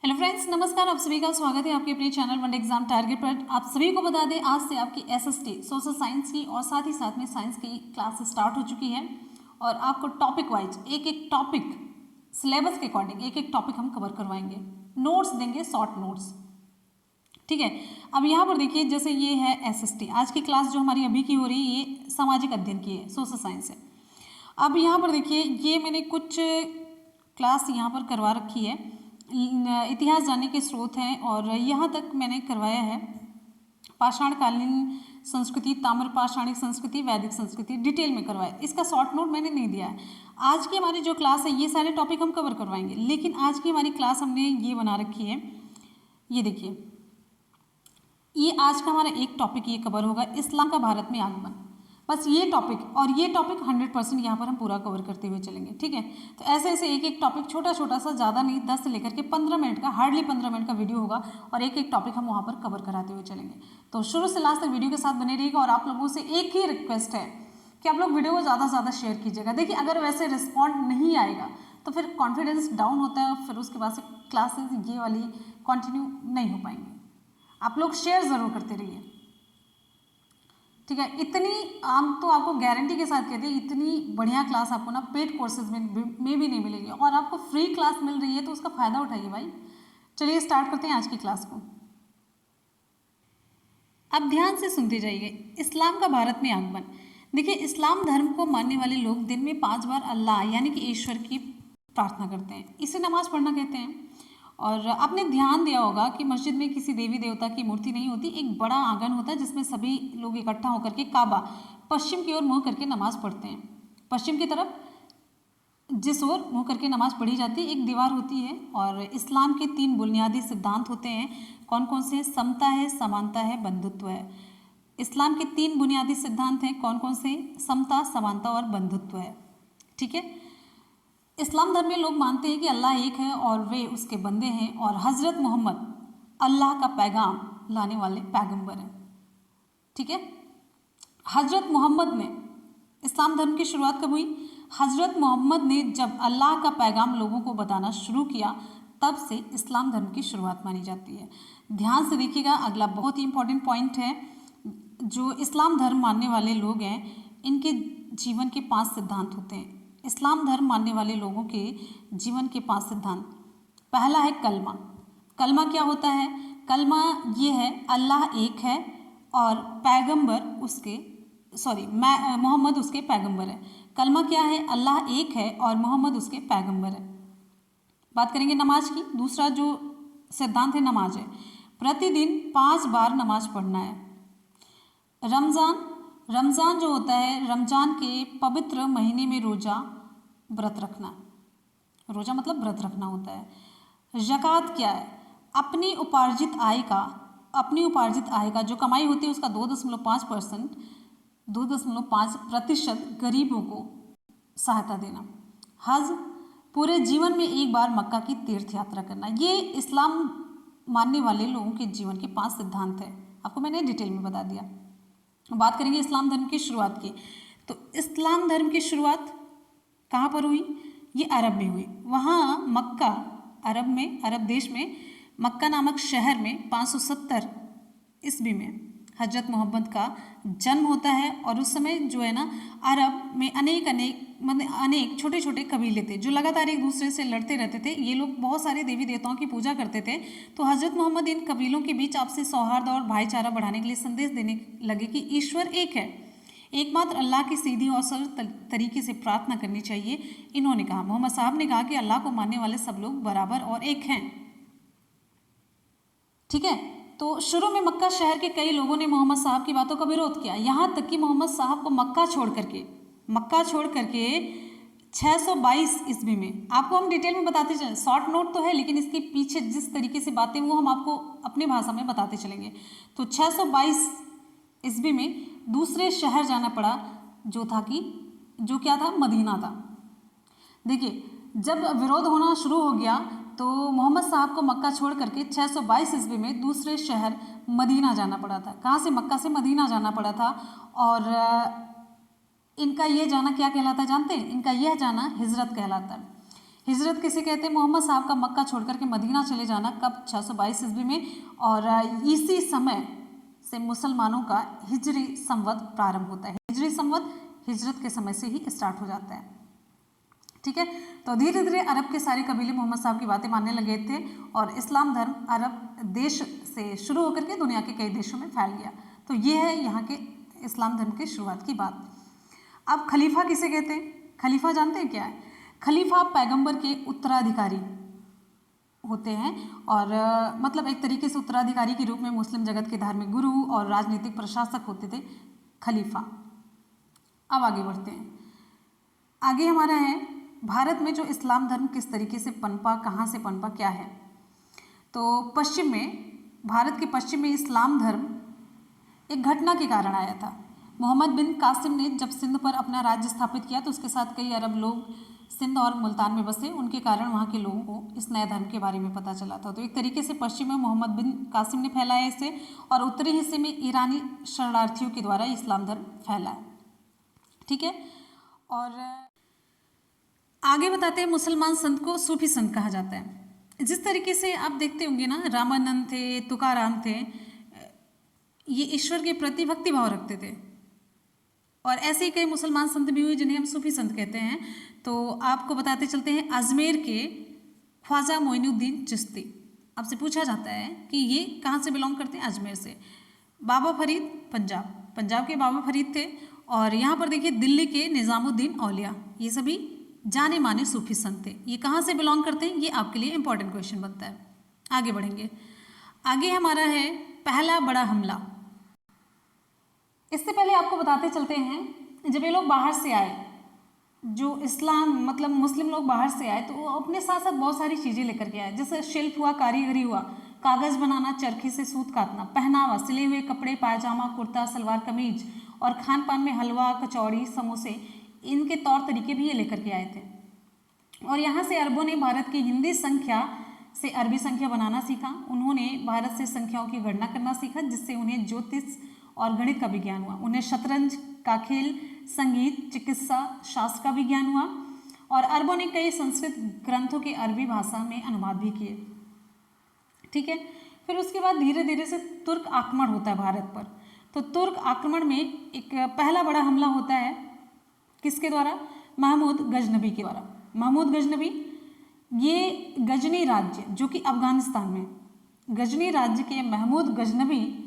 Hello friends, नमस्कार। आप सभी का स्वागत है आपके अपने चैनल वन एग्जाम टारगेट पर। आप सभी को बता दें, आज से आपकी एसएसटी सोशल साइंस की और साथ ही साथ में साइंस की क्लास स्टार्ट हो चुकी है और आपको टॉपिक वाइज एक एक टॉपिक सिलेबस के अकॉर्डिंग एक एक टॉपिक हम कवर करवाएंगे, नोट्स देंगे, शॉर्ट नोट्स। ठीक है। अब यहाँ पर देखिए, जैसे ये है एसएसटी, आज की क्लास जो हमारी अभी की हो रही है ये सामाजिक अध्ययन की है, सोशल साइंस है। अब यहाँ पर देखिए, ये मैंने कुछ क्लास यहाँ पर करवा रखी है, इतिहास जानने के स्रोत हैं और यहाँ तक मैंने करवाया है पाषाणकालीन संस्कृति, ताम्रपाषाणिक संस्कृति, वैदिक संस्कृति, डिटेल में करवाया। इसका शॉर्ट नोट मैंने नहीं दिया है। आज की हमारी जो क्लास है ये सारे टॉपिक हम कवर करवाएंगे, लेकिन आज की हमारी क्लास हमने ये बना रखी है, ये देखिए, ये आज का हमारा एक टॉपिक ये कवर होगा, इस्लाम का भारत में आगमन। बस ये टॉपिक और ये टॉपिक 100% यहाँ पर हम पूरा कवर करते हुए चलेंगे। ठीक है। तो ऐसे ऐसे एक एक टॉपिक छोटा छोटा सा, ज़्यादा नहीं, 10 से लेकर के 15 मिनट का, हार्डली 15 मिनट का वीडियो होगा और एक एक टॉपिक हम वहाँ पर कवर कराते हुए चलेंगे। तो शुरू से लास्ट तक वीडियो के साथ बने रहिएगा और आप लोगों से एक ही रिक्वेस्ट है कि आप लोग वीडियो को ज़्यादा से ज़्यादा शेयर कीजिएगा। देखिए, अगर वैसे रिस्पॉन्ड नहीं आएगा तो फिर कॉन्फिडेंस डाउन होता है और फिर उसके बाद से क्लासेस ये वाली कंटिन्यू नहीं हो पाएंगी। आप लोग शेयर ज़रूर करते रहिए। ठीक है। इतनी हम तो आपको गारंटी के साथ कहते हैं, इतनी बढ़िया क्लास आपको ना पेड कोर्सेज में भी नहीं मिलेगी और आपको फ्री क्लास मिल रही है, तो उसका फ़ायदा उठाइए भाई। चलिए स्टार्ट करते हैं आज की क्लास को। अब ध्यान से सुनते जाइए, इस्लाम का भारत में आगमन। देखिए, इस्लाम धर्म को मानने वाले लोग दिन में 5 बार अल्लाह यानी कि ईश्वर की प्रार्थना करते हैं, इसे नमाज पढ़ना कहते हैं। और आपने ध्यान दिया होगा कि मस्जिद में किसी देवी देवता की मूर्ति नहीं होती, एक बड़ा आंगन होता है जिसमें सभी लोग इकट्ठा होकर के काबा पश्चिम की ओर मुँह करके नमाज पढ़ते हैं। पश्चिम की तरफ जिस ओर मुँह करके नमाज पढ़ी जाती है, एक दीवार होती है। और इस्लाम के 3 बुनियादी सिद्धांत होते हैं। कौन कौन से हैं? समता है, समानता है, बंधुत्व है। इस्लाम के 3 बुनियादी सिद्धांत हैं। कौन कौन से? समता, समानता और बंधुत्व है। ठीक है। इस्लाम धर्म में लोग मानते हैं कि अल्लाह एक है और वे उसके बंदे हैं और हज़रत मोहम्मद अल्लाह का पैगाम लाने वाले पैगंबर हैं। ठीक है। हज़रत मोहम्मद ने, इस्लाम धर्म की शुरुआत कब हुई? हज़रत मोहम्मद ने जब अल्लाह का पैगाम लोगों को बताना शुरू किया, तब से इस्लाम धर्म की शुरुआत मानी जाती है। ध्यान से देखिएगा, अगला बहुत ही इंपॉर्टेंट पॉइंट है। जो इस्लाम धर्म मानने वाले लोग हैं, इनके जीवन के 5 सिद्धांत होते हैं। इस्लाम धर्म मानने वाले लोगों के जीवन के 5 सिद्धांत। पहला है कलमा। कलमा क्या होता है? कलमा ये है, अल्लाह एक है और पैगंबर उसके, मोहम्मद उसके पैगंबर है। कलमा क्या है? अल्लाह एक है और मोहम्मद उसके पैगंबर है। बात करेंगे नमाज की। दूसरा जो सिद्धांत है नमाज है। प्रतिदिन 5 बार नमाज पढ़ना है। रमज़ान जो होता है, रमज़ान के पवित्र महीने में रोज़ा व्रत रखना। रोज़ा मतलब व्रत रखना होता है। ज़कात क्या है? अपनी उपार्जित आय का जो कमाई होती है उसका 2.5% गरीबों को सहायता देना। हज, पूरे जीवन में एक बार मक्का की तीर्थ यात्रा करना। ये इस्लाम मानने वाले लोगों के जीवन के 5 सिद्धांत हैं। आपको मैंने डिटेल में बता दिया। बात करेंगे इस्लाम धर्म की शुरुआत की। तो इस्लाम धर्म की शुरुआत कहाँ पर हुई? ये अरब में हुई। वहाँ मक्का, अरब देश में मक्का नामक शहर में 570 ईस्वी में हजरत मोहम्मद का जन्म होता है। और उस समय जो है ना, अरब में अनेक छोटे छोटे कबीले थे जो लगातार एक दूसरे से लड़ते रहते थे। ये लोग बहुत सारे देवी देवताओं की पूजा करते थे। तो हजरत मोहम्मद इन कबीलों के बीच आपसी सौहार्द और भाईचारा बढ़ाने के लिए संदेश देने लगे कि ईश्वर एक है, एकमात्र अल्लाह की सीधी और सरल तरीके से प्रार्थना करनी चाहिए। इन्होंने कहा, मोहम्मद साहब ने कहा कि अल्लाह को मानने वाले सब लोग बराबर और एक हैं। ठीक है। तो शुरू में मक्का शहर के कई लोगों ने मोहम्मद साहब की बातों का विरोध किया, यहाँ तक कि मोहम्मद साहब को मक्का छोड़ करके 622 ईस्वी में, आपको हम डिटेल में बताते चलें, शॉर्ट नोट तो है लेकिन इसके पीछे जिस तरीके से बातें वो हम आपको अपनी भाषा में बताते चलेंगे। तो 622 ईस्वी में दूसरे शहर जाना पड़ा, जो क्या था? मदीना था। देखिए, जब विरोध होना शुरू हो गया तो मोहम्मद साहब को मक्का छोड़ करके 622 ईस्वी में दूसरे शहर मदीना जाना पड़ा था। कहाँ से? मक्का से मदीना जाना पड़ा था। और इनका ये जाना क्या कहलाता है जानते हैं? इनका यह जाना हिजरत कहलाता है। हिजरत किसे कहते हैं? मोहम्मद साहब का मक्का छोड़कर के मदीना चले जाना कब? 622 ईस्वी में। और इसी समय से मुसलमानों का हिजरी संवत प्रारंभ होता है। हिजरी संवत हिजरत के समय से ही स्टार्ट हो जाता है। ठीक है, तो धीरे धीरे अरब के सारे कबीले मोहम्मद साहब की बातें मानने लगे थे और इस्लाम धर्म अरब देश से शुरू होकर के दुनिया के कई देशों में फैल गया। तो ये है यहाँ के इस्लाम धर्म की शुरुआत की बात। अब खलीफा किसे कहते हैं? खलीफा जानते हैं क्या है? खलीफा पैगंबर के उत्तराधिकारी होते हैं और मतलब एक तरीके से उत्तराधिकारी के रूप में मुस्लिम जगत के धार्मिक गुरु और राजनीतिक प्रशासक होते थे खलीफा। अब आगे बढ़ते हैं। आगे हमारा है भारत में जो इस्लाम धर्म किस तरीके से पनपा, कहाँ से पनपा, क्या है? तो पश्चिम में, भारत के पश्चिम में इस्लाम धर्म एक घटना के कारण आया था। मोहम्मद बिन कासिम ने जब सिंध पर अपना राज्य स्थापित किया तो उसके साथ कई अरब लोग सिंध और मुल्तान में बसे। उनके कारण वहाँ के लोगों को इस नए धर्म के बारे में पता चला था। तो एक तरीके से पश्चिम में मोहम्मद बिन कासिम ने फैलाया इसे और उत्तरी हिस्से में ईरानी शरणार्थियों के द्वारा इस्लाम धर्म फैला है। ठीक है, और आगे बताते हैं मुसलमान संत को सूफी संत कहा जाता है। जिस तरीके से आप देखते होंगे ना, रामानंद थे, तुकाराम थे, ये ईश्वर के प्रति भक्ति भाव रखते थे और ऐसे ही कई मुसलमान संत भी हुए जिन्हें हम सूफी संत कहते हैं। तो आपको बताते चलते हैं अजमेर के ख्वाजा मोइनुद्दीन चिश्ती। आपसे पूछा जाता है कि ये कहाँ से बिलोंग करते हैं? अजमेर से। बाबा फरीद पंजाब के बाबा फरीद थे और यहाँ पर देखिए दिल्ली के निज़ामुद्दीन औलिया, ये सभी जाने माने सूफी संत थे। ये कहाँ से बिलोंग करते हैं? ये आपके लिए इंपॉर्टेंट क्वेश्चन बनता है। आगे बढ़ेंगे। आगे हमारा है पहला बड़ा हमला। इससे पहले आपको बताते चलते हैं, जब ये लोग बाहर से आए, जो इस्लाम मतलब मुस्लिम लोग बाहर से आए, तो वो अपने साथ साथ बहुत सारी चीज़ें लेकर के आए, जैसे शिल्प हुआ, कारीगरी हुआ, कागज़ बनाना, चरखी से सूत काटना, पहनावा, सिले हुए कपड़े, पायजामा, कुर्ता, सलवार कमीज और खान पान में हलवा, कचौड़ी, समोसे, इनके तौर तरीके भी ये लेकर के आए थे। और यहाँ से अरबों ने भारत की हिंदी संख्या से अरबी संख्या बनाना सीखा। उन्होंने भारत से संख्याओं की गणना करना सीखा, जिससे उन्हें ज्योतिष और गणित का भी ज्ञान हुआ। उन्हें शतरंज का खेल, संगीत, चिकित्सा शास्त्र का भी ज्ञान हुआ और अरबों ने कई संस्कृत ग्रंथों के अरबी भाषा में अनुवाद भी किए। ठीक है, फिर उसके बाद धीरे धीरे से तुर्क आक्रमण होता है भारत पर। तो तुर्क आक्रमण में एक पहला बड़ा हमला होता है, किसके द्वारा? महमूद गजनबी के द्वारा। महमूद गजनबी, ये गजनी राज्य जो कि अफगानिस्तान में, गजनी राज्य के महमूद गजनबी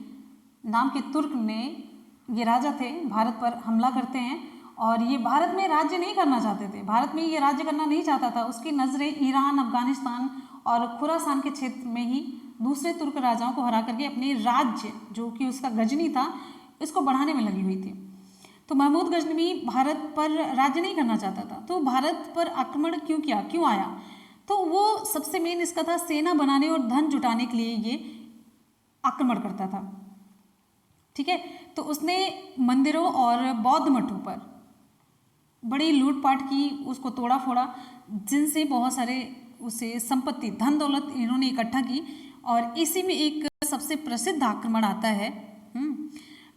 नाम के तुर्क ने, ये राजा थे, भारत पर हमला करते हैं और ये भारत में राज्य नहीं करना चाहते थे, भारत में ये राज्य करना नहीं चाहता था। उसकी नज़रें ईरान, अफगानिस्तान और खुरासान के क्षेत्र में ही दूसरे तुर्क राजाओं को हरा करके अपने राज्य जो कि उसका गजनी था, इसको बढ़ाने में लगी हुई थी। तो महमूद गजनवी भारत पर राज्य नहीं करना चाहता था। तो भारत पर आक्रमण क्यों किया, क्यों आया? तो वो सबसे मेन इसका था, सेना बनाने और धन जुटाने के लिए ये आक्रमण करता था। ठीक है, तो उसने मंदिरों और बौद्ध मठों पर बड़ी लूटपाट की, उसको तोड़ा फोड़ा, जिनसे बहुत सारे उसे संपत्ति, धन दौलत इन्होंने इकट्ठा की। और इसी में एक सबसे प्रसिद्ध आक्रमण आता है।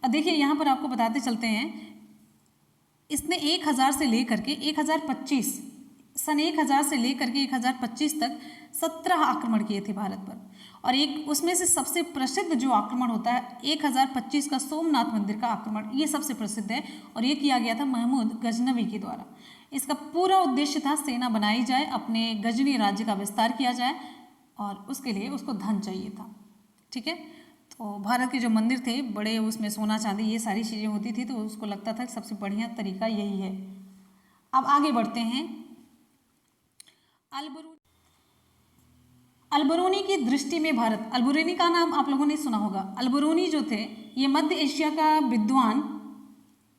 देखिए यहाँ पर आपको बताते चलते हैं, इसने 1000 से लेकर के 1025 सन 1000 से लेकर के 1025 तक 17 आक्रमण किए थे भारत पर। और एक उसमें से सबसे प्रसिद्ध जो आक्रमण होता है 1025 का सोमनाथ मंदिर का आक्रमण, ये सबसे प्रसिद्ध है और ये किया गया था महमूद गजनवी के द्वारा। इसका पूरा उद्देश्य था सेना बनाई जाए, अपने गजनी राज्य का विस्तार किया जाए और उसके लिए उसको धन चाहिए था। ठीक है, तो भारत के जो मंदिर थे बड़े, उसमें सोना चांदी ये सारी चीज़ें होती थी, तो उसको लगता था कि सबसे बढ़िया तरीका यही है। अब आगे बढ़ते हैं। अलबरूनी की दृष्टि में भारत, अलबरूनी का नाम आप लोगों ने सुना होगा। अलबरूनी जो थे ये मध्य एशिया का विद्वान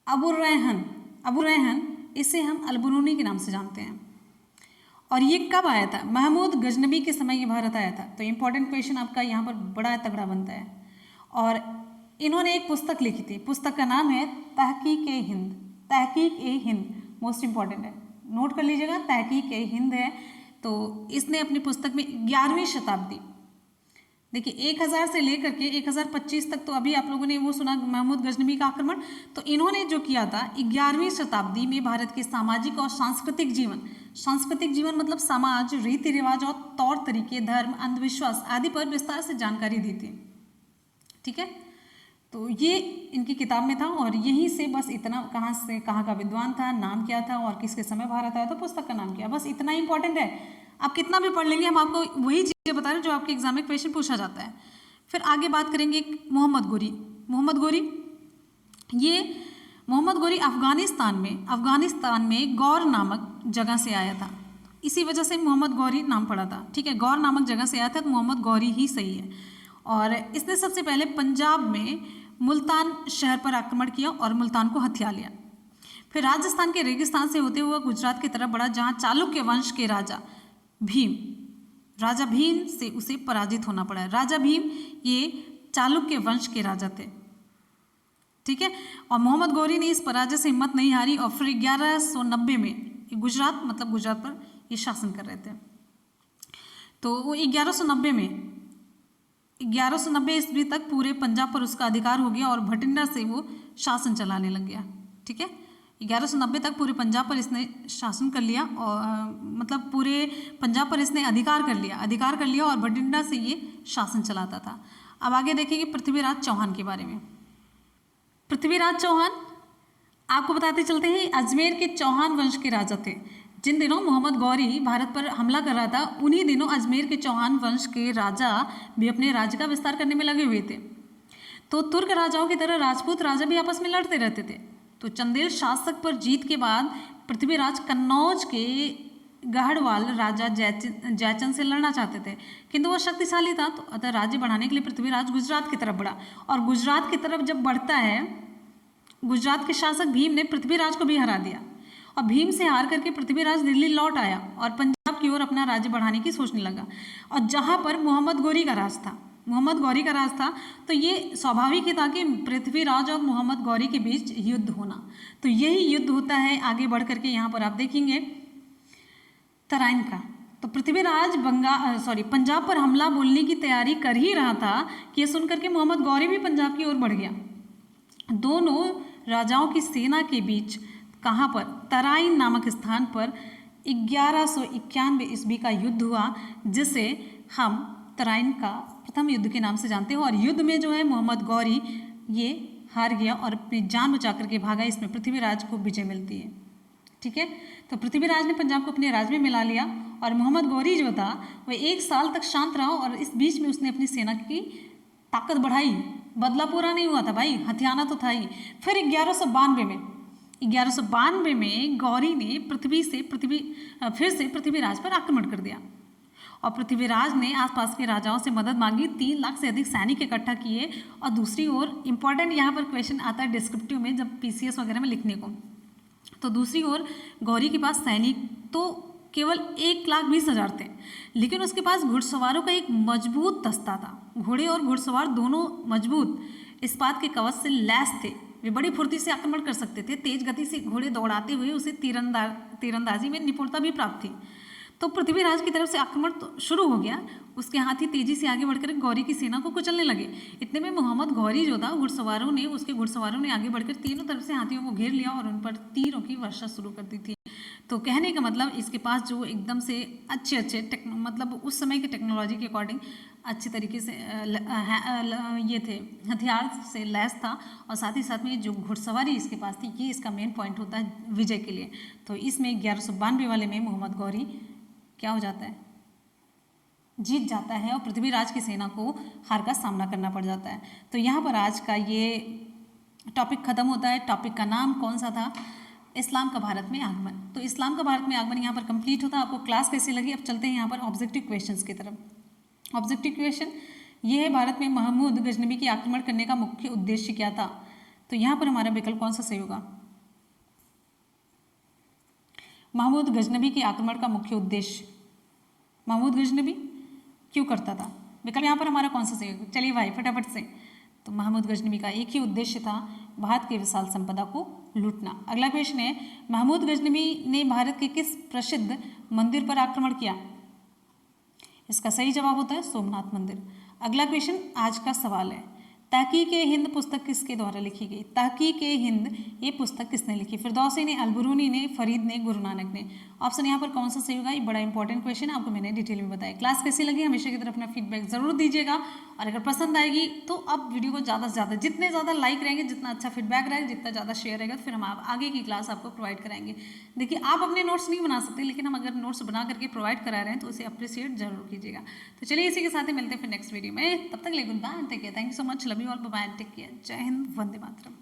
अबू रैहन, इसे हम अलबरूनी के नाम से जानते हैं। और ये कब आया था? महमूद गजनबी के समय ये भारत आया था। तो इम्पोर्टेंट क्वेश्चन आपका यहाँ पर बड़ा तगड़ा बनता है। और इन्होंने एक पुस्तक लिखी थी, पुस्तक का नाम है तहकीक-ए-हिंद। मोस्ट इम्पॉर्टेंट है, नोट कर लीजिएगा, तहकीक-ए-हिंद है। तो इसने अपनी पुस्तक में 11वीं शताब्दी देखिए 1000 से लेकर के 1025 तक तो अभी आप लोगों ने वो सुना महमूद गजनबी का आक्रमण। तो इन्होंने जो किया था 11वीं शताब्दी में भारत के सामाजिक और सांस्कृतिक जीवन मतलब समाज, रीति रिवाज और तौर तरीके, धर्म, अंधविश्वास आदि पर विस्तार से जानकारी दी थी। ठीक है, तो ये इनकी किताब में था और यहीं से बस इतना, कहाँ से कहाँ का विद्वान था, नाम क्या था और किसके समय भारत आया था, पुस्तक का नाम क्या, बस इतना इंपॉर्टेंट है। आप कितना भी पढ़ लेंगे, हम आपको वही चीज़ें बता रहे हैं जो आपके एग्जाम में क्वेश्चन पूछा जाता है। फिर आगे बात करेंगे मोहम्मद गोरी। मोहम्मद गोरी अफगानिस्तान में गौर नामक जगह से आया था, इसी वजह से मोहम्मद गौरी नाम पड़ा था। ठीक है, गौर नामक जगह से आया था तो मोहम्मद गौरी ही सही है। और इसने सबसे पहले पंजाब में मुल्तान शहर पर आक्रमण किया और मुल्तान को हथिया लिया। फिर राजस्थान के रेगिस्तान से होते हुए गुजरात की तरफ बढ़ा, जहां चालुक्य वंश के राजा भीम से उसे पराजित होना पड़ा। राजा भीम ये चालुक्य वंश के राजा थे। ठीक है, और मोहम्मद गौरी ने इस पराजय से हिम्मत नहीं हारी और फिर 1190 में गुजरात पर ये शासन कर रहे थे। तो वो 1190 ईस्वी तक पूरे पंजाब पर उसका अधिकार हो गया और भटिंडा से वो शासन चलाने लग गया। ठीक है, 1190 तक पूरे पंजाब पर इसने शासन कर लिया और मतलब पूरे पंजाब पर इसने अधिकार कर लिया और भटिंडा से ये शासन चलाता था। अब आगे देखेंगे पृथ्वीराज चौहान के बारे में। पृथ्वीराज चौहान आपको बताते चलते हैं, अजमेर के चौहान वंश के राजा थे। जिन दिनों मोहम्मद गौरी भारत पर हमला कर रहा था, उन्हीं दिनों अजमेर के चौहान वंश के राजा भी अपने राज्य का विस्तार करने में लगे हुए थे। तो तुर्क राजाओं की तरह राजपूत राजा भी आपस में लड़ते रहते थे। तो चंदेल शासक पर जीत के बाद पृथ्वीराज कन्नौज के गढ़वाल राजा जयचंद से लड़ना चाहते थे, किंतु वह शक्तिशाली था। तो अतः राज्य बढ़ाने के लिए पृथ्वीराज गुजरात की तरफ बढ़ा और गुजरात की तरफ जब बढ़ता है, गुजरात के शासक भीम ने पृथ्वीराज को भी हरा दिया और भीम से हार करके पृथ्वीराज दिल्ली लौट आया और पंजाब की ओर अपना राज्य बढ़ाने की सोचने लगा। और जहाँ पर मोहम्मद गौरी का राज था तो ये स्वाभाविक ही था कि पृथ्वीराज और मोहम्मद गौरी के बीच युद्ध होना। तो यही युद्ध होता है आगे बढ़ करके, यहाँ पर आप देखेंगे तराइन का। तो पृथ्वीराज पंजाब पर हमला बोलने की तैयारी कर ही रहा था कि यह सुनकर के मोहम्मद गौरी भी पंजाब की ओर बढ़ गया। दोनों राजाओं की सेना के बीच कहाँ पर, तराइन नामक स्थान पर 1191 ईस्वी का युद्ध हुआ, जिसे हम तराइन का प्रथम युद्ध के नाम से जानते हैं। और युद्ध में जो है मोहम्मद गौरी ये हार गया और अपनी जान बचा करके भागा। इसमें पृथ्वीराज को विजय मिलती है। ठीक है, तो पृथ्वीराज ने पंजाब को अपने राज्य में मिला लिया और मोहम्मद गौरी जो था वह 1 साल तक शांत रहा और इस बीच में उसने अपनी सेना की ताकत बढ़ाई। बदला पूरा नहीं हुआ था भाई, हथियाना तो था ही। फिर 1192 में गौरी ने फिर से पृथ्वीराज पर आक्रमण कर दिया और पृथ्वीराज ने आसपास के राजाओं से मदद मांगी। 3 लाख से अधिक सैनिक इकट्ठा किए। और दूसरी ओर इंपॉर्टेंट यहाँ पर क्वेश्चन आता है डिस्क्रिप्टिव में, जब PCS वगैरह में लिखने को, तो दूसरी ओर गौरी के पास सैनिक तो केवल 1,20,000 थे, लेकिन उसके पास घुड़सवारों का एक मजबूत दस्ता था। घोड़े और घुड़सवार दोनों मजबूत इस्पात के कवच से लैस थे। वे बड़ी फुर्ती से आक्रमण कर सकते थे। तेज गति से घोड़े दौड़ाते हुए उसे तीरंदाजी में निपुणता भी प्राप्त थी। तो पृथ्वीराज की तरफ से आक्रमण तो शुरू हो गया। उसके हाथी तेजी से आगे बढ़कर गौरी की सेना को कुचलने लगे। इतने में मोहम्मद गौरी जो था, उसके घुड़सवारों ने आगे बढ़कर तीनों तरफ से हाथियों को घेर लिया और उन पर तीरों की वर्षा शुरू कर दी थी। तो कहने का मतलब इसके पास जो एकदम से अच्छे मतलब उस समय की टेक्नोलॉजी के अकॉर्डिंग अच्छे तरीके से ये थे, हथियार से लैस था और साथ ही साथ में जो घुड़सवारी इसके पास थी, ये इसका मेन पॉइंट होता है विजय के लिए। तो इसमें 1192 वाले में मोहम्मद गौरी क्या हो जाता है, जीत जाता है और पृथ्वीराज की सेना को हार का सामना करना पड़ जाता है। तो यहाँ पर आज का ये टॉपिक खत्म होता है। टॉपिक का नाम कौन सा था, इस्लाम का भारत में आगमन। तो इस्लाम का भारत में आगमन यहाँ पर कंप्लीट होता है। आपको क्लास कैसी लगी, अब चलते हैं यहाँ पर ऑब्जेक्टिव क्वेश्चंस की तरफ। ऑब्जेक्टिव क्वेश्चन ये है, भारत में महमूद गजनबी की आक्रमण करने का मुख्य उद्देश्य क्या था। तो यहाँ पर हमारा विकल्प कौन सा सही होगा, महमूद गजनबी के आक्रमण का मुख्य उद्देश्य, महमूद गजनबी क्यों करता था। विकल्प यहाँ पर हमारा कौन सा सही होगा, चलिए भाई फटाफट से। तो महमूद गजनबी का एक ही उद्देश्य था, भारत की विशाल संपदा को लूटना। अगला क्वेश्चन है, महमूद गजनबी ने भारत के किस प्रसिद्ध मंदिर पर आक्रमण किया। इसका सही जवाब होता है सोमनाथ मंदिर। अगला क्वेश्चन आज का सवाल है, तहकीक ए हिंद पुस्तक किसके द्वारा लिखी गई? तहकीक ए हिंद ये पुस्तक किसने लिखी? फिरदौसी ने, अलबरूनी ने, फरीद ने, गुरु नानक ने। ऑप्शन यहाँ पर कौन सा सही होगा? ये बड़ा इंपॉर्टेंट क्वेश्चन है, आपको मैंने डिटेल में बताया। क्लास कैसी लगी हमेशा की तरह अपना फीडबैक जरूर दीजिएगा, और अगर पसंद आएगी तो अब वीडियो को ज़्यादा से ज़्यादा, जितने ज़्यादा लाइक रहेंगे, जितना अच्छा फीडबैक रहेगा, जितना ज़्यादा शेयर रहेगा, फिर हम आगे की क्लास आपको प्रोवाइड कराएंगे। देखिए आप अपने नोट्स नहीं बना सकते, लेकिन हम अगर नोट्स बना करके प्रोवाइड करा रहे हैं तो उसे अप्रिशिएट जरूर कीजिएगा। तो चलिए इसी के साथ ही मिलते हैं फिर नेक्स्ट वीडियो में, तब तक के लिए goodbye, take care, thank you so much, love you all, bye, take care, जय हिंद, वंदे मातरम।